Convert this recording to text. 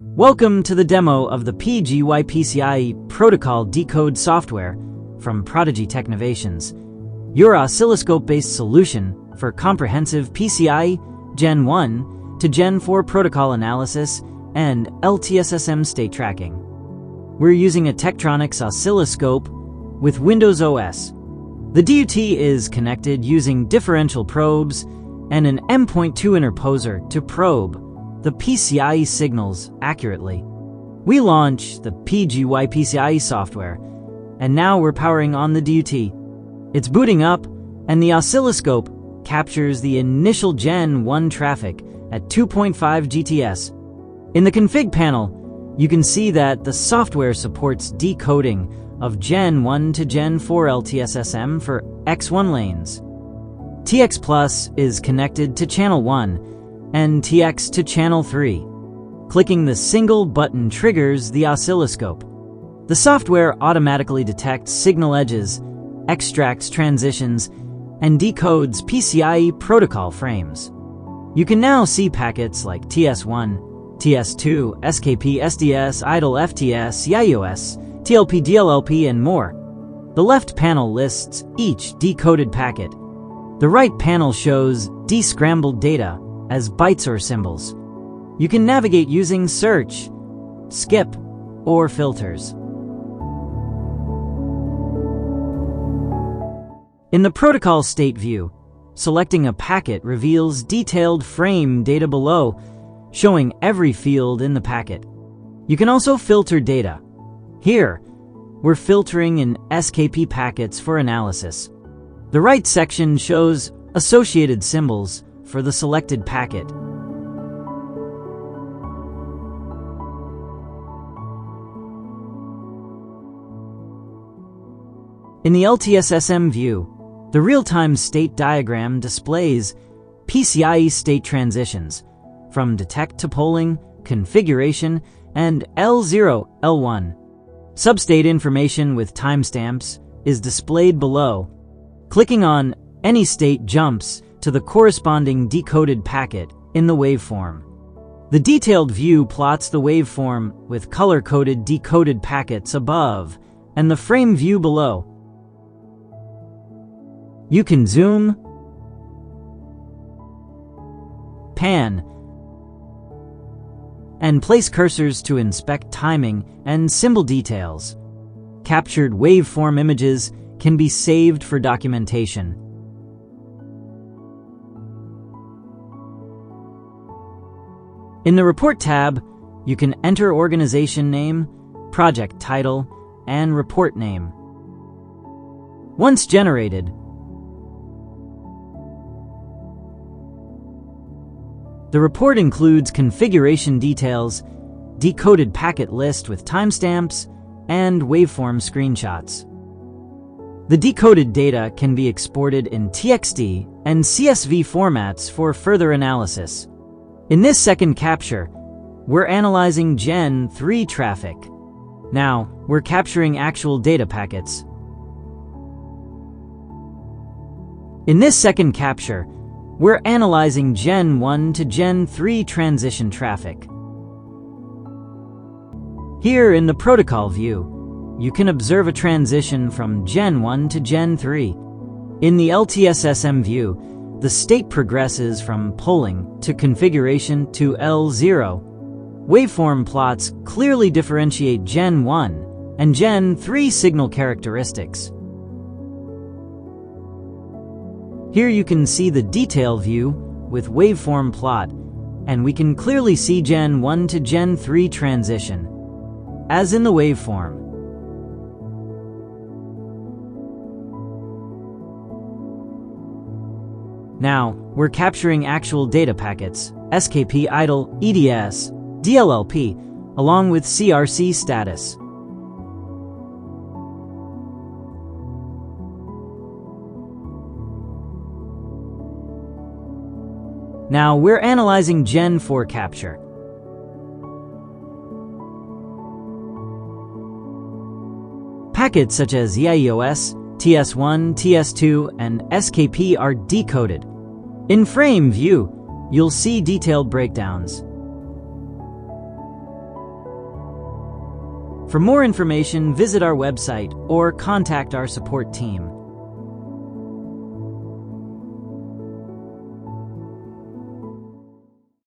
Welcome to the demo of the PGY-PCIe Protocol Decode Software from Prodigy Technovations, your oscilloscope-based solution for comprehensive PCIe Gen1 to Gen4 protocol analysis and LTSSM state tracking. We're using a Tektronix oscilloscope with Windows OS. The DUT is connected using differential probes and an M.2 interposer to probe the PCIe signals accurately. We launched the PGY-PCIe software, and now we're powering on the DUT. It's booting up, and the oscilloscope captures the initial Gen 1 traffic at 2.5 GTS. In the config panel, you can see that the software supports decoding of Gen 1 to Gen 4 LTSSM for X1 lanes. TX Plus is connected to channel 1, and TX to channel 3. Clicking the single button triggers the oscilloscope. The software automatically detects signal edges, extracts transitions, and decodes PCIe protocol frames. You can now see packets like TS1, TS2, SKP, SDS, idle FTS, EIEOS, TLP, DLLP, and more. The left panel lists each decoded packet. The right panel shows descrambled data as bytes or symbols. You can navigate using search, skip, or filters. In the protocol state view, selecting a packet reveals detailed frame data below, showing every field in the packet. You can also filter data. Here, we're filtering in SKP packets for analysis. The right section shows associated symbols for the selected packet. In the LTSSM view, the real-time state diagram displays PCIe state transitions from detect to polling, configuration, and L0, L1. Substate information with timestamps is displayed below. Clicking on any state jumps to the corresponding decoded packet in the waveform. The detailed view plots the waveform with color-coded decoded packets above and the frame view below. You can zoom, pan, and place cursors to inspect timing and symbol details. Captured waveform images can be saved for documentation. In the Report tab, you can enter organization name, project title, and report name. Once generated, the report includes configuration details, decoded packet list with timestamps, and waveform screenshots. The decoded data can be exported in TXT and CSV formats for further analysis. In this second capture, we're analyzing Gen 3 traffic. Now, we're capturing actual data packets. In this second capture, we're analyzing Gen 1 to Gen 3 transition traffic. Here in the protocol view, you can observe a transition from Gen 1 to Gen 3. In the LTSSM view, the state progresses from polling to configuration to L0. Waveform plots clearly differentiate Gen 1 and Gen 3 signal characteristics. Here you can see the detail view with waveform plot, and we can clearly see Gen 1 to Gen 3 transition, as in the waveform. Now, we're capturing actual data packets, SKP, idle, EDS, DLLP, along with CRC status. Now, we're analyzing Gen 4 capture. Packets such as EIEOS, TS1, TS2, and SKP are decoded. In frame view, you'll see detailed breakdowns. For more information, visit our website or contact our support team.